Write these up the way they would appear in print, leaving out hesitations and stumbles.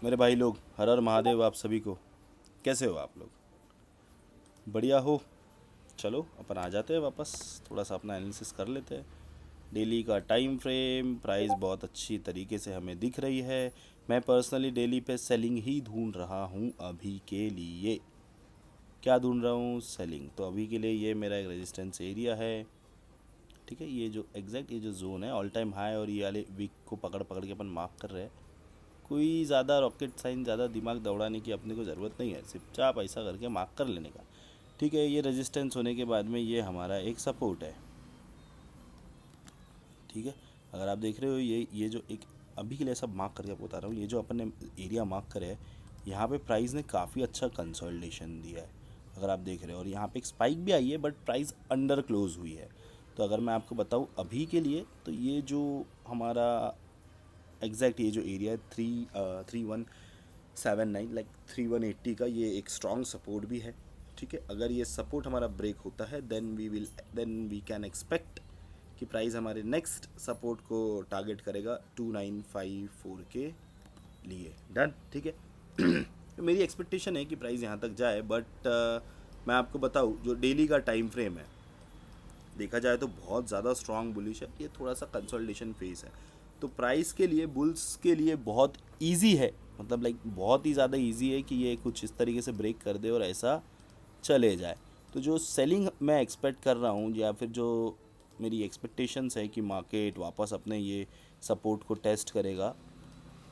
मेरे भाई लोग, हर हर महादेव आप सभी को। कैसे हो आप लोग? बढ़िया हो? चलो अपन आ जाते हैं वापस। थोड़ा सा अपना एनालिसिस कर लेते हैं। डेली का टाइम फ्रेम, प्राइस बहुत अच्छी तरीके से हमें दिख रही है। मैं पर्सनली डेली पे सेलिंग ही ढूंढ रहा हूँ अभी के लिए। क्या ढूंढ रहा हूँ? सेलिंग। तो अभी के लिए ये मेरा एक रेजिस्टेंस एरिया है। ठीक है, ये जो एग्जैक्ट ये जो जोन है ऑल टाइम हाई और ये वाले वीक को पकड़ पकड़ के अपन मार्क कर रहे हैं। कोई ज़्यादा रॉकेट साइंस, ज़्यादा दिमाग दौड़ाने की अपने को ज़रूरत नहीं है, सिर्फ चाप ऐसा करके मार्क कर लेने का। ठीक है, ये रेजिस्टेंस होने के बाद में ये हमारा एक सपोर्ट है। ठीक है, अगर आप देख रहे हो ये जो एक अभी के लिए सब मार्क करके आपको बता रहा हूँ, ये जो अपन ने एरिया मार्क करे है, यहाँ पे प्राइस ने काफ़ी अच्छा कंसोलिडेशन दिया है। अगर आप देख रहे हो, और यहाँ पे एक स्पाइक भी आई है बट प्राइस अंडर क्लोज हुई है। तो अगर मैं आपको बताऊँ अभी के लिए, तो ये जो हमारा एग्जैक्ट ये जो एरिया है 3,179 लाइक 3,180 का, ये एक स्ट्रॉन्ग सपोर्ट भी है। ठीक है, अगर ये सपोर्ट हमारा ब्रेक होता है देन वी कैन एक्सपेक्ट कि प्राइस हमारे नेक्स्ट सपोर्ट को टारगेट करेगा 2954 के लिए। डन, ठीक है। तो मेरी एक्सपेक्टेशन है कि प्राइस यहाँ तक जाए, बट मैं आपको बताऊँ जो डेली का टाइम फ्रेम है, देखा जाए तो बहुत ज़्यादा स्ट्रॉन्ग बुलिश है। ये थोड़ा सा कंसोलिडेशन फेस है, तो प्राइस के लिए, बुल्स के लिए बहुत इजी है, मतलब लाइक बहुत ही ज़्यादा इजी है कि ये कुछ इस तरीके से ब्रेक कर दे और ऐसा चले जाए। तो जो सेलिंग मैं एक्सपेक्ट कर रहा हूँ, या फिर जो मेरी एक्सपेक्टेशंस है कि मार्केट वापस अपने ये सपोर्ट को टेस्ट करेगा,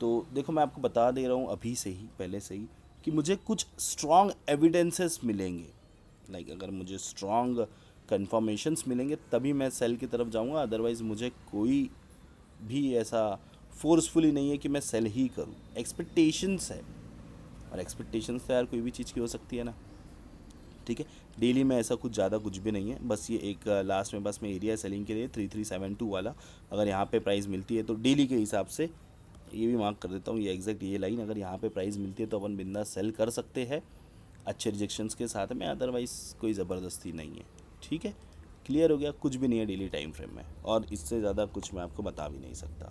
तो देखो मैं आपको बता दे रहा हूँ अभी से ही, पहले से ही, कि मुझे कुछ स्ट्रॉन्ग एविडेंसेस मिलेंगे। अगर मुझे स्ट्रॉन्ग कन्फर्मेशंस मिलेंगे तभी मैं सेल की तरफ जाऊँगा, अदरवाइज़ मुझे कोई भी ऐसा फोर्सफुली नहीं है कि मैं सेल ही करूँ। एक्सपेक्टेशंस है, और एक्सपेक्टेशंस तो यार कोई भी चीज़ की हो सकती है ना। ठीक है, डेली में ऐसा कुछ ज़्यादा कुछ भी नहीं है, बस ये एक लास्ट में बस मैं एरिया सेलिंग के लिए 3372 वाला, अगर यहाँ पे प्राइस मिलती है तो डेली के हिसाब से ये भी मार्क कर देता हूँ, ये एग्जैक्ट ये लाइन, अगर यहाँ पे प्राइस मिलती है तो अपन बिंदास सेल कर सकते हैं अच्छे रिजेक्शंस के साथ में, अदरवाइज़ कोई ज़बरदस्ती नहीं है। ठीक है, क्लियर हो गया? कुछ भी नहीं है डेली टाइम फ्रेम में, और इससे ज़्यादा कुछ मैं आपको बता भी नहीं सकता।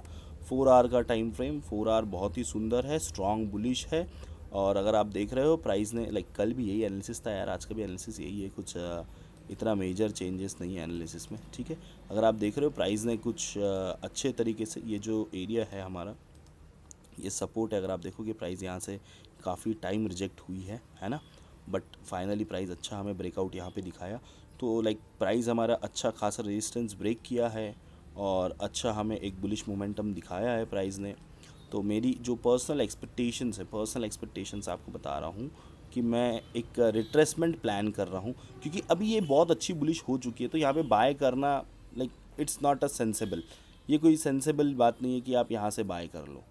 4 आवर का टाइम फ्रेम, 4 आवर बहुत ही सुंदर है, स्ट्रॉन्ग बुलिश है। और अगर आप देख रहे हो प्राइस ने, लाइक कल भी यही एनालिसिस था यार, आज का भी एनालिसिस यही है, कुछ इतना मेजर चेंजेस नहीं है एनालिसिस में। ठीक है, अगर आप देख रहे हो प्राइस ने कुछ अच्छे तरीके से, ये जो एरिया है हमारा, ये सपोर्ट है, अगर आप देखोगे प्राइस यहाँ से काफ़ी टाइम रिजेक्ट हुई है ना, बट फाइनली प्राइस अच्छा हमें ब्रेकआउट यहाँ पे दिखाया। तो लाइक प्राइस हमारा अच्छा खासा रेजिस्टेंस ब्रेक किया है, और अच्छा हमें एक बुलिश मोमेंटम दिखाया है प्राइस ने। तो मेरी जो पर्सनल एक्सपेक्टेशंस आपको बता रहा हूँ कि मैं एक रिट्रेसमेंट प्लान कर रहा हूँ, क्योंकि अभी ये बहुत अच्छी बुलिश हो चुकी है, तो यहाँ पे बाय करना like it's not a sensible. ये कोई सेंसेबल बात नहीं है कि आप यहाँ से बाय कर लो।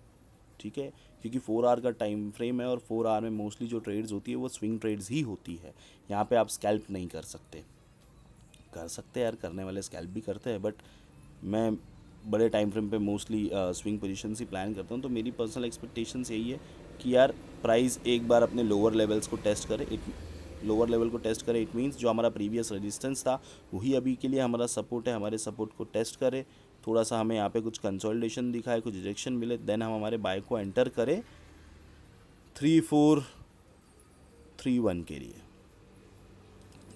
ठीक है, क्योंकि 4 आवर का टाइम फ्रेम है, और 4 आवर में मोस्टली जो ट्रेड्स होती है वो स्विंग ट्रेड्स ही होती है। यहाँ पे आप स्कैल्प नहीं कर सकते। कर सकते हैं यार, करने वाले स्कैल्प भी करते हैं, बट मैं बड़े टाइम फ्रेम पे मोस्टली स्विंग पोजीशंस ही प्लान करता हूँ। तो मेरी पर्सनल एक्सपेक्टेशंस यही है कि यार प्राइस एक बार अपने लोअर लेवल्स को टेस्ट करे, लोअर लेवल को टेस्ट करे, इट मीन्स जो हमारा प्रीवियस रेजिस्टेंस था वही अभी के लिए हमारा सपोर्ट है, हमारे सपोर्ट को टेस्ट करे, थोड़ा सा हमें यहाँ पे कुछ कंसोलिडेशन दिखाए, कुछ रिजेक्शन मिले, देन हम हमारे बाय को एंटर करें 3431 के लिए।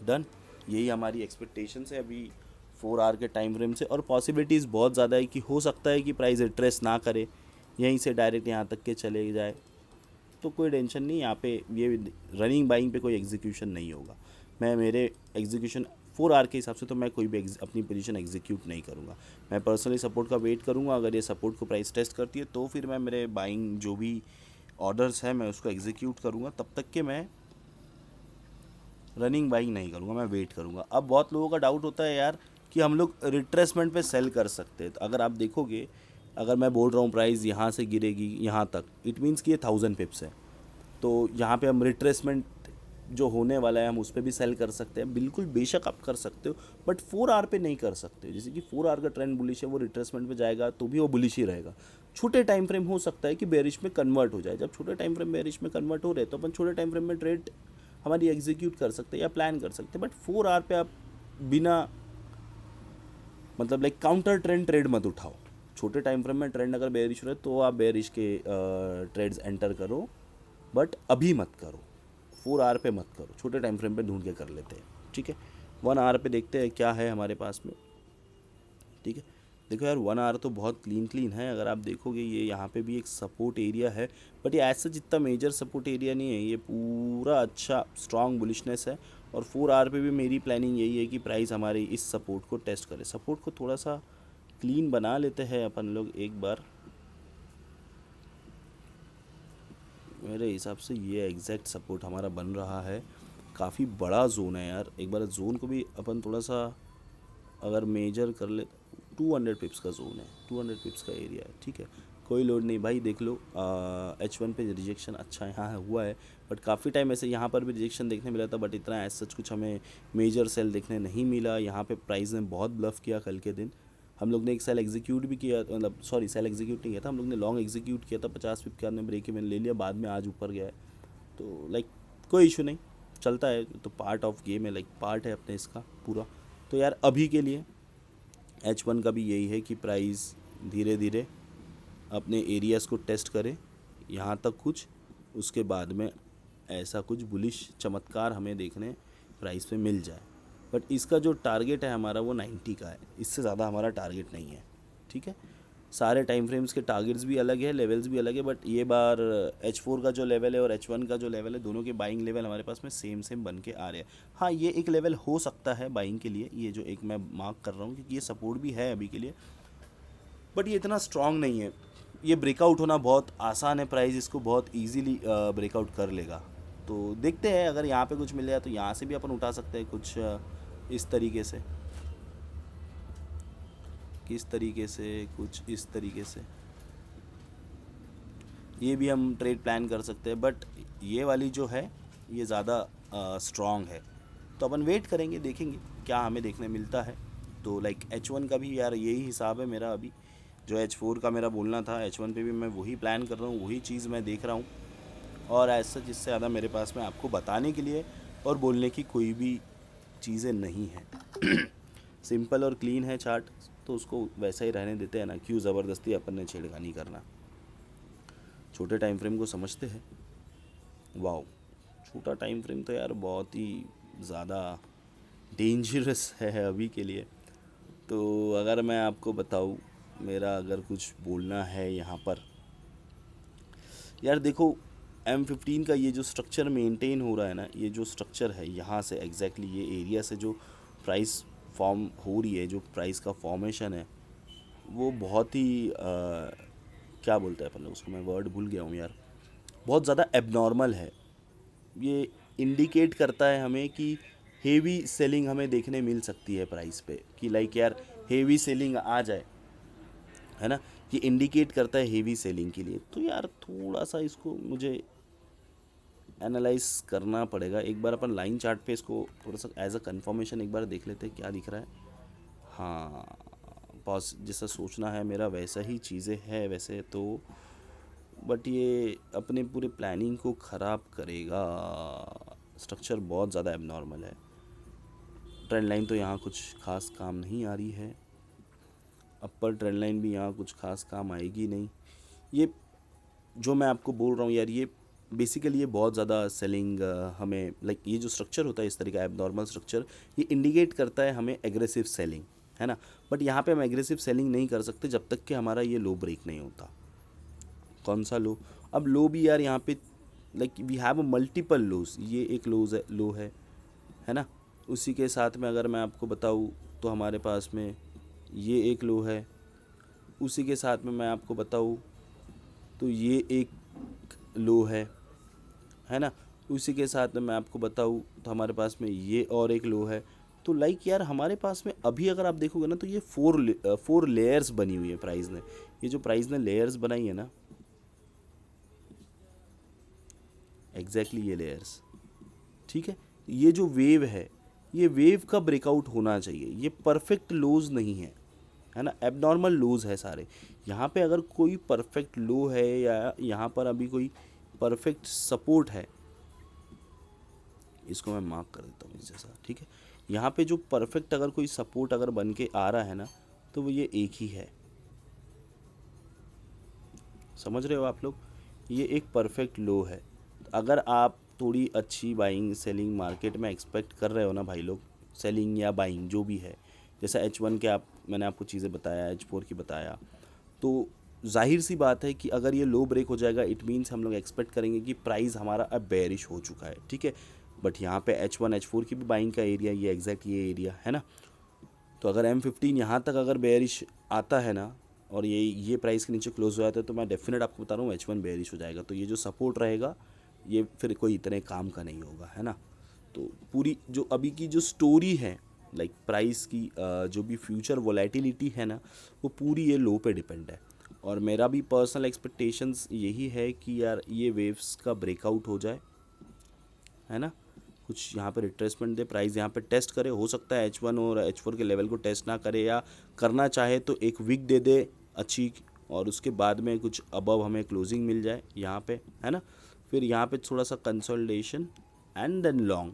डन, यही हमारी एक्सपेक्टेशंस है अभी 4 आवर के टाइम फ्रेम से, और पॉसिबिलिटीज़ बहुत ज़्यादा है कि हो सकता है कि प्राइस रिट्रेस ना करे, यहीं से डायरेक्ट यहाँ तक के चले जाए। तो कोई टेंशन नहीं, यहाँ पे ये रनिंग बाइंग पे कोई एग्जीक्यूशन नहीं होगा। मैं मेरे एग्जीक्यूशन 4 आवर के हिसाब से तो मैं कोई भी अपनी पोजीशन एग्जीक्यूट नहीं करूँगा। मैं पर्सनली सपोर्ट का वेट करूँगा, अगर ये सपोर्ट को प्राइस टेस्ट करती है तो फिर मैं मेरे बाइंग जो भी ऑर्डर्स है मैं उसको एग्जीक्यूट करूँगा, तब तक के मैं रनिंग बाइंग नहीं करूँगा, मैं वेट करूँगा। अब बहुत लोगों का डाउट होता है यार कि हम लोग रिट्रेसमेंट पे सेल कर सकते हैं, तो अगर आप देखोगे, अगर मैं बोल रहा हूँ प्राइस यहाँ से गिरेगी यहाँ तक, इट मीन्स कि ये 1000 पिप्स है, तो यहाँ पे हम रिट्रेसमेंट जो होने वाला है हम उस पर भी सेल कर सकते हैं, बिल्कुल बेशक आप कर सकते हो, बट 4 आवर पे नहीं कर सकते। जैसे कि 4 आवर का ट्रेंड बुलिश है, वो रिट्रेसमेंट पे जाएगा तो भी वो बुलिश ही रहेगा। छोटे टाइम फ्रेम हो सकता है कि बेरिश में कन्वर्ट हो जाए, जब छोटे टाइम फ्रेम बेरिश में कन्वर्ट हो रहे तो अपन छोटे टाइम फ्रेम में ट्रेड हमारी एग्जीक्यूट कर सकते हैं या प्लान कर सकते हैं, बट 4 आवर पे आप बिना मतलब लाइक काउंटर ट्रेंड ट्रेड मत उठाओ। छोटे टाइम फ्रेम में ट्रेंड अगर बेयरिश रहे तो आप बेयरिश के ट्रेड्स एंटर करो, बट अभी मत करो, 4 आवर पे मत करो, छोटे टाइम फ्रेम पे ढूंढ के कर लेते हैं, ठीक है। 1 आवर पे देखते हैं क्या है हमारे पास में, ठीक है। देखो यार 1 आवर तो बहुत क्लीन है, अगर आप देखोगे ये यहाँ पे भी एक सपोर्ट एरिया है, बट ये ऐसा जितना मेजर सपोर्ट एरिया नहीं है, ये पूरा अच्छा स्ट्रॉन्ग बुलिशनेस है। और 4 आवर पे भी मेरी प्लानिंग यही है कि प्राइस हमारे इस सपोर्ट को टेस्ट करे, सपोर्ट को थोड़ा सा क्लीन बना लेते हैं अपन लोग एक बार। मेरे हिसाब से ये एग्जैक्ट सपोर्ट हमारा बन रहा है, काफ़ी बड़ा जोन है यार, एक बार जोन को भी अपन थोड़ा सा अगर मेजर कर ले, 200 पिप्स का जोन है, 200 पिप्स का एरिया है, ठीक है। कोई लोड नहीं भाई, देख लो H1 पे रिजेक्शन अच्छा यहाँ हुआ है, बट काफ़ी टाइम ऐसे यहाँ पर भी रिजेक्शन देखने मिला था, बट इतना ऐसा सच कुछ हमें मेजर सेल देखने नहीं मिला। यहाँ पे प्राइस ने बहुत ब्लफ किया कल के दिन, हम लोग ने एक सेल एग्जीक्यूट भी किया, मतलब सॉरी सेल एग्जीक्यूट नहीं किया था, हम लोग ने लॉन्ग एग्जीक्यूट किया था, 50 पिप के बाद में ब्रेक इवन ले लिया, बाद में आज ऊपर गया है, तो लाइक कोई इशू नहीं, चलता है, तो पार्ट ऑफ गेम है, लाइक पार्ट है अपने इसका पूरा। तो यार अभी के लिए H1 का भी यही है कि प्राइस धीरे धीरे अपने एरियाज़ को टेस्ट करे यहाँ तक कुछ, उसके बाद में ऐसा कुछ बुलिश चमत्कार हमें देखने प्राइस पे मिल जाए। बट इसका जो टारगेट है हमारा वो 90 का है, इससे ज़्यादा हमारा टारगेट नहीं है, ठीक है। सारे टाइम फ्रेम्स के टारगेट्स भी अलग है, लेवल्स भी अलग है, बट ये बार H4 का जो लेवल है और H1 का जो लेवल है, दोनों के बाइंग लेवल हमारे पास में सेम बन के आ रहे हैं। हाँ ये एक लेवल हो सकता है बाइंग के लिए, ये जो एक मैं मार्क कर रहा हूँ, क्योंकि ये सपोर्ट भी है अभी के लिए, बट ये इतना स्ट्रॉन्ग नहीं है। ये ब्रेकआउट होना बहुत आसान है, प्राइस इसको बहुत ईजीली ब्रेकआउट कर लेगा। तो देखते हैं अगर यहाँ पे कुछ मिल जाए तो यहाँ से भी अपन उठा सकते हैं कुछ इस तरीके से, किस तरीके से, कुछ इस तरीके से ये भी हम ट्रेड प्लान कर सकते हैं, बट ये वाली जो है ये ज़्यादा स्ट्रॉन्ग है, तो अपन वेट करेंगे, देखेंगे क्या हमें देखने मिलता है। तो लाइक H1 का भी यार यही हिसाब है मेरा, अभी जो H4 का मेरा बोलना था H1 पे भी मैं वही प्लान कर रहा हूँ, वही चीज़ मैं देख रहा हूँ, और ऐसा जिससे ज़्यादा मेरे पास में आपको बताने के लिए और बोलने की कोई भी चीज़ें नहीं है। सिंपल और क्लीन है चार्ट, तो उसको वैसा ही रहने देते हैं ना, क्यों ज़बरदस्ती अपन ने छेड़खानी करना। छोटे टाइम फ्रेम को समझते हैं, वाओ छोटा टाइम फ्रेम तो यार बहुत ही ज़्यादा डेंजरस है अभी के लिए। तो अगर मैं आपको बताऊँ, मेरा अगर कुछ बोलना है यहाँ पर, यार देखो M15 का ये जो स्ट्रक्चर मेंटेन हो रहा है ना, ये जो स्ट्रक्चर है यहाँ से एग्जैक्टली ये एरिया से जो प्राइस फॉर्म हो रही है, जो प्राइस का फॉर्मेशन है, वो बहुत ही क्या बोलते हैं अपन लोग उसको, मैं वर्ड भूल गया हूँ यार, बहुत ज़्यादा एबनॉर्मल है। ये इंडिकेट करता है हमें कि हेवी सेलिंग हमें देखने मिल सकती है प्राइस पे, कि लाइक यार हेवी सेलिंग आ जाए, है ना, ये इंडिकेट करता है हेवी सेलिंग के लिए। तो यार थोड़ा सा इसको मुझे एनालाइज करना पड़ेगा, एक बार अपन लाइन चार्ट पे इसको थोड़ा सा एज अ कंफर्मेशन एक बार देख लेते हैं क्या दिख रहा है। हाँ पॉज जैसा सोचना है मेरा वैसा ही चीज़ें है वैसे तो, बट ये अपने पूरे प्लानिंग को ख़राब करेगा, स्ट्रक्चर बहुत ज़्यादा एबनॉर्मल है। ट्रेंड लाइन तो यहाँ कुछ खास काम नहीं आ रही है, अपर ट्रेंड लाइन भी यहाँ कुछ खास काम आएगी नहीं। ये जो मैं आपको बोल रहा हूँ यार, ये बेसिकली ये बहुत ज़्यादा सेलिंग हमें लाइक ये जो स्ट्रक्चर होता है इस तरीका एबनॉर्मल स्ट्रक्चर, ये इंडिकेट करता है हमें एग्रेसिव सेलिंग, है ना। बट यहाँ पे हम एग्रेसिव सेलिंग नहीं कर सकते जब तक कि हमारा ये लो ब्रेक नहीं होता। कौन सा लो, अब लो भी यार यहाँ पे लाइक वी हैव मल्टीपल लोज, ये एक लो है ना। उसी के साथ में अगर मैं आपको बताऊँ तो हमारे पास में ये एक लो है, उसी के साथ में मैं आपको बताऊँ तो ये एक लो है ना, उसी के साथ में मैं आपको बताऊँ तो हमारे पास में ये और एक लो है। तो लाइक यार हमारे पास में अभी अगर आप देखोगे ना तो ये फोर लेयर्स बनी हुई है प्राइस ने, ये जो प्राइस ने लेयर्स बनाई है ना, एग्जैक्टली ये लेयर्स, ठीक है। ये जो वेव है, ये वेव का ब्रेकआउट होना चाहिए, ये परफेक्ट लोज नहीं है ना, एबनॉर्मल लोज है सारे। यहाँ पे अगर कोई परफेक्ट लो है या यहाँ पर अभी कोई परफेक्ट सपोर्ट है, इसको मैं मार्क कर देता हूँ इस जैसा, ठीक है। यहाँ पे जो परफेक्ट अगर कोई सपोर्ट अगर बन के आ रहा है ना, तो वो ये एक ही है, समझ रहे हो आप लोग, ये एक परफेक्ट लो है। अगर आप थोड़ी अच्छी बाइंग सेलिंग मार्केट में एक्सपेक्ट कर रहे हो ना भाई लोग, सेलिंग या बाइंग जो भी है, जैसा H1 के मैंने आपको चीज़ें बताया, H4 की बताया, तो जाहिर सी बात है कि अगर ये लो ब्रेक हो जाएगा, इट मीन्स हम लोग एक्सपेक्ट करेंगे कि प्राइस हमारा अब बेरिश हो चुका है, ठीक है। बट यहाँ पे H1 H4 की भी बाइंग का एरिया, ये एग्जैक्ट ये एरिया है ना। तो अगर M15 यहाँ तक अगर बेरिश आता है ना, और ये प्राइस के नीचे क्लोज हो जाता है, तो मैं डेफिनेट आपको बता रहा हूँ H1 बेरिश हो जाएगा। तो ये जो सपोर्ट रहेगा ये फिर कोई इतने काम का नहीं होगा, है ना। तो पूरी जो अभी की जो स्टोरी है, लाइक प्राइस की जो भी फ्यूचर वोलेटिलिटी है ना, वो पूरी ये लो पे डिपेंड है। और मेरा भी पर्सनल एक्सपेक्टेशंस यही है कि यार ये वेव्स का ब्रेकआउट हो जाए, है ना, कुछ यहाँ पे रिट्रेसमेंट दे, प्राइस यहाँ पे टेस्ट करे। हो सकता है H1 और H4 के लेवल को टेस्ट ना करे, या करना चाहे तो एक वीक दे दे अच्छी, और उसके बाद में कुछ अबव हमें क्लोजिंग मिल जाए यहाँ पे, है ना। फिर यहाँ पे थोड़ा सा कंसोलिडेशन एंड देन लॉन्ग,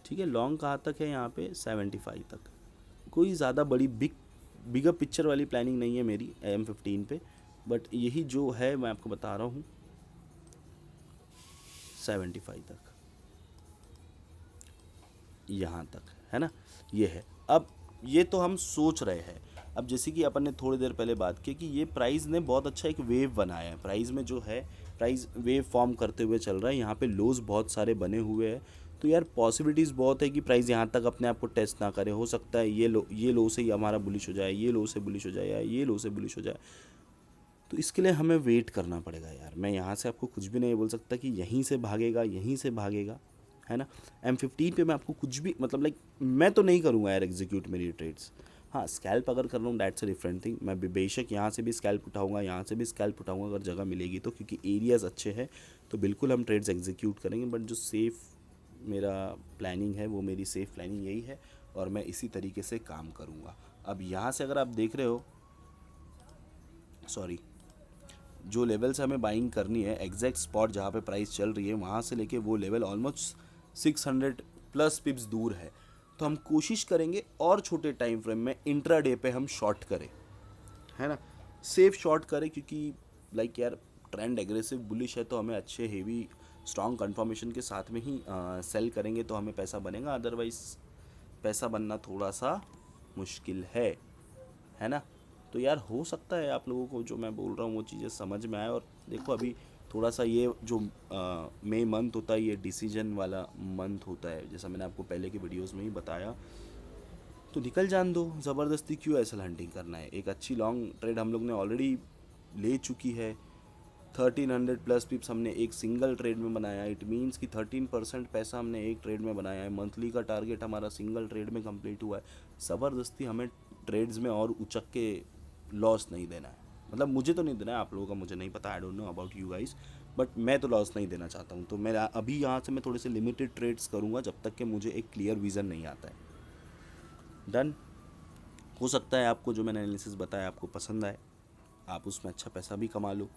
ठीक है। लॉन्ग कहाँ तक है, यहाँ पे 75 तक। कोई ज़्यादा बड़ी बिगर पिक्चर वाली प्लानिंग नहीं है मेरी M15 पे, बट यही जो है मैं आपको बता रहा हूँ, 75 तक, यहाँ तक, है ना, ये है। अब ये तो हम सोच रहे हैं। अब जैसे कि अपन ने थोड़ी देर पहले बात की कि ये प्राइस ने बहुत अच्छा एक वेव बनाया है, प्राइस में जो है प्राइस वेव फॉर्म करते हुए चल रहा है, यहाँ पे लोज बहुत सारे बने हुए हैं। तो यार पॉसिबिलिटीज़ बहुत है कि प्राइस यहाँ तक अपने आप को टेस्ट ना करे। हो सकता है ये लो से ही हमारा बुलिश हो जाए, ये लो से बुलिश हो जाए, या ये लो से बुलिश हो जाए। तो इसके लिए हमें वेट करना पड़ेगा यार। मैं यहाँ से आपको कुछ भी नहीं बोल सकता कि यहीं से भागेगा, यहीं से भागेगा, है ना। M15 पे मैं आपको कुछ भी, मतलब लाइक मैं तो नहीं करूँगा यार एग्जीक्यूट मेरी ट्रेड्स। हाँ, स्कैल्प अगर कर रहा हूँ दैट्स अ डिफरेंट थिंग। मैं बेशक यहाँ से भी स्कैल्प उठाऊँगा, यहाँ से भी स्कैल्प उठाऊँगा अगर जगह मिलेगी तो, क्योंकि एरियाज़ अच्छे हैं तो बिल्कुल हम ट्रेड्स एग्जीक्यूट करेंगे। बट जो सेफ़ मेरा प्लानिंग है, वो मेरी सेफ़ प्लानिंग यही है, और मैं इसी तरीके से काम करूँगा। अब यहाँ से अगर आप देख रहे हो, सॉरी, जो लेवल से हमें बाइंग करनी है, एग्जैक्ट स्पॉट जहाँ पे प्राइस चल रही है, वहाँ से लेके वो लेवल ऑलमोस्ट 600 प्लस पिप्स दूर है। तो हम कोशिश करेंगे और छोटे टाइम फ्रेम में इंट्राडे पे हम शॉर्ट करें, है ना, सेफ शॉर्ट करें, क्योंकि लाइक यार ट्रेंड एग्रेसिव बुलिश है, तो हमें अच्छे हेवी स्ट्रॉन्ग कंफर्मेशन के साथ में ही सेल करेंगे तो हमें पैसा बनेगा। अदरवाइज पैसा बनना थोड़ा सा मुश्किल है ना। तो यार हो सकता है आप लोगों को जो मैं बोल रहा हूँ वो चीज़ें समझ में आए। और देखो अभी थोड़ा सा ये जो मई मंथ होता है, ये डिसीजन वाला मंथ होता है, जैसा मैंने आपको पहले के वीडियोस में ही बताया। तो निकल जान दो, ज़बरदस्ती क्यों ऐसा हंटिंग करना है। एक अच्छी लॉन्ग ट्रेड हम लोग ने ऑलरेडी ले चुकी है। 1300 प्लस पिप्स हमने एक सिंगल ट्रेड में बनाया। इट मीन्स कि 13% पैसा हमने एक ट्रेड में बनाया है। मंथली का टारगेट हमारा सिंगल ट्रेड में कंप्लीट हुआ है। ज़बरदस्ती हमें ट्रेड्स में और उचक के लॉस नहीं देना है। मतलब मुझे तो नहीं देना है, आप लोगों का मुझे नहीं पता, I don't know about you guys, but मैं तो लॉस नहीं देना चाहता हूँ। तो मेरा अभी यहाँ से मैं थोड़े से लिमिटेड ट्रेड्स करूँगा जब तक कि मुझे एक क्लियर विज़न नहीं आता है। डन। हो सकता है आपको जो मैंने एनालिसिस बताया आपको पसंद आए, आप उसमें अच्छा पैसा भी कमा लो।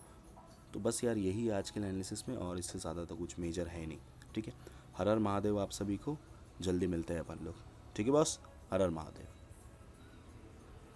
तो बस यार यही आज के एनालिसिस में, और इससे ज़्यादा तो कुछ मेजर है नहीं, ठीक है। हर हर महादेव आप सभी को, जल्दी मिलते हैं अपन लोग, ठीक है बॉस। हर हर महादेव।